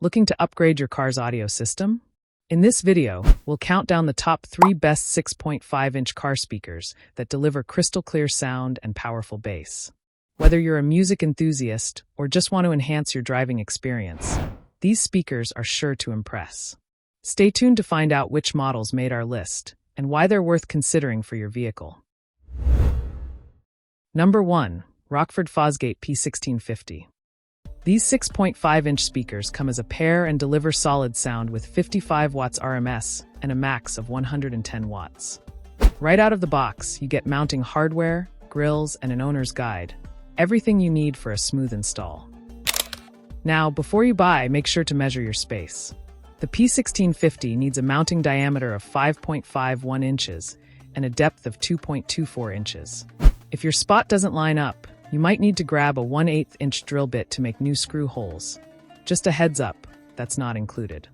Looking to upgrade your car's audio system? In this video, we'll count down the top 3 best 6.5-inch car speakers that deliver crystal clear sound and powerful bass. Whether you're a music enthusiast or just want to enhance your driving experience, these speakers are sure to impress. Stay tuned to find out which models made our list and why they're worth considering for your vehicle. Number 1. Rockford Fosgate P1650. These 6.5-inch speakers come as a pair and deliver solid sound with 55 watts RMS and a max of 110 watts. Right out of the box, you get mounting hardware, grills, and an owner's guide. Everything you need for a smooth install. Now, before you buy, make sure to measure your space. The P1650 needs a mounting diameter of 5.51 inches and a depth of 2.24 inches. If your spot doesn't line up, you might need to grab a 1/8-inch drill bit to make new screw holes. Just a heads up, that's not included.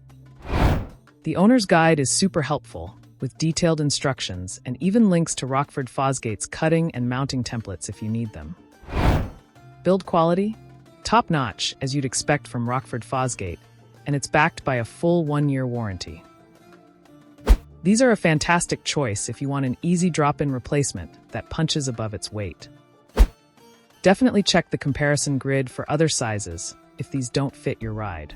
The owner's guide is super helpful, with detailed instructions and even links to Rockford Fosgate's cutting and mounting templates if you need them. Build quality? Top-notch, as you'd expect from Rockford Fosgate, and it's backed by a full 1-year warranty. These are a fantastic choice if you want an easy drop-in replacement that punches above its weight. Definitely check the comparison grid for other sizes if these don't fit your ride.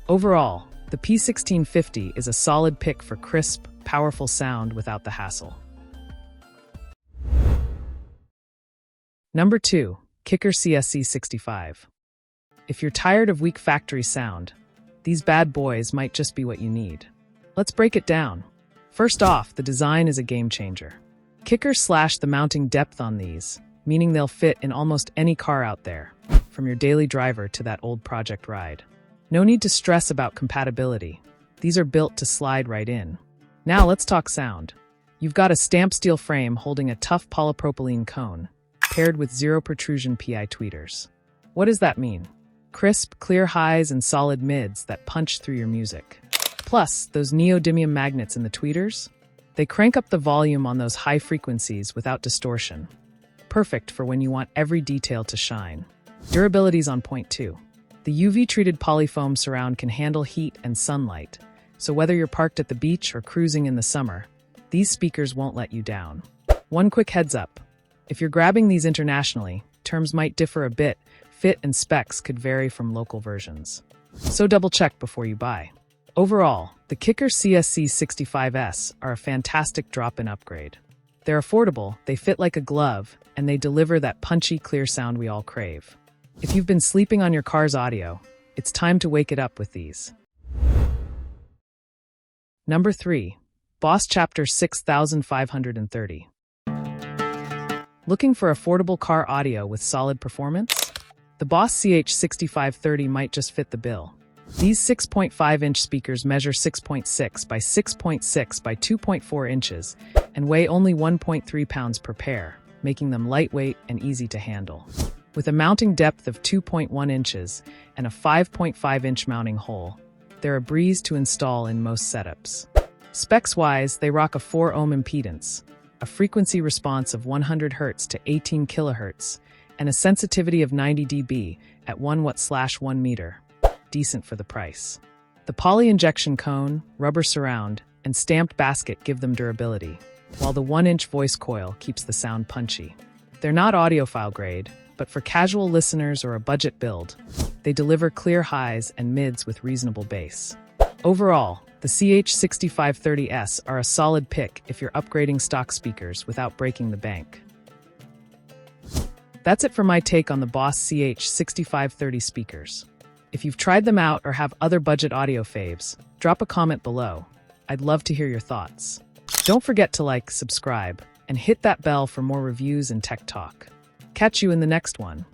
Overall, the P1650 is a solid pick for crisp, powerful sound without the hassle. Number 2. Kicker CSC65. If you're tired of weak factory sound, these bad boys might just be what you need. Let's break it down. First off, the design is a game changer. Kickers slash the mounting depth on these, meaning they'll fit in almost any car out there, from your daily driver to that old project ride. No need to stress about compatibility. These are built to slide right in. Now let's talk sound. You've got a stamped steel frame holding a tough polypropylene cone, paired with zero protrusion PI tweeters. What does that mean? Crisp, clear highs and solid mids that punch through your music. Plus, those neodymium magnets in the tweeters? They crank up the volume on those high frequencies without distortion. Perfect for when you want every detail to shine. Durability's on point too. The UV-treated polyfoam surround can handle heat and sunlight, so whether you're parked at the beach or cruising in the summer, these speakers won't let you down. One quick heads up. If you're grabbing these internationally, terms might differ a bit. Fit and specs could vary from local versions. So double-check before you buy. Overall, the Kicker CSC65S are a fantastic drop-in upgrade. They're affordable, they fit like a glove, and they deliver that punchy, clear sound we all crave. If you've been sleeping on your car's audio, it's time to wake it up with these. Number 3. Boss Chapter 6530. Looking for affordable car audio with solid performance? The Boss CH6530 might just fit the bill. These 6.5-inch speakers measure 6.6 by 6.6 by 2.4 inches and weigh only 1.3 pounds per pair, making them lightweight and easy to handle. With a mounting depth of 2.1 inches and a 5.5-inch mounting hole, they're a breeze to install in most setups. Specs-wise, they rock a 4-ohm impedance, a frequency response of 100 Hz to 18 kHz, and a sensitivity of 90 dB at 1 watt/1 meter. Decent for the price. The poly-injection cone, rubber surround, and stamped basket give them durability, while the 1-inch voice coil keeps the sound punchy. They're not audiophile grade, but for casual listeners or a budget build, they deliver clear highs and mids with reasonable bass. Overall, the CH6530S are a solid pick if you're upgrading stock speakers without breaking the bank. That's it for my take on the Boss CH6530 speakers. If you've tried them out or have other budget audio faves, drop a comment below. I'd love to hear your thoughts. Don't forget to like, subscribe, and hit that bell for more reviews and tech talk. Catch you in the next one.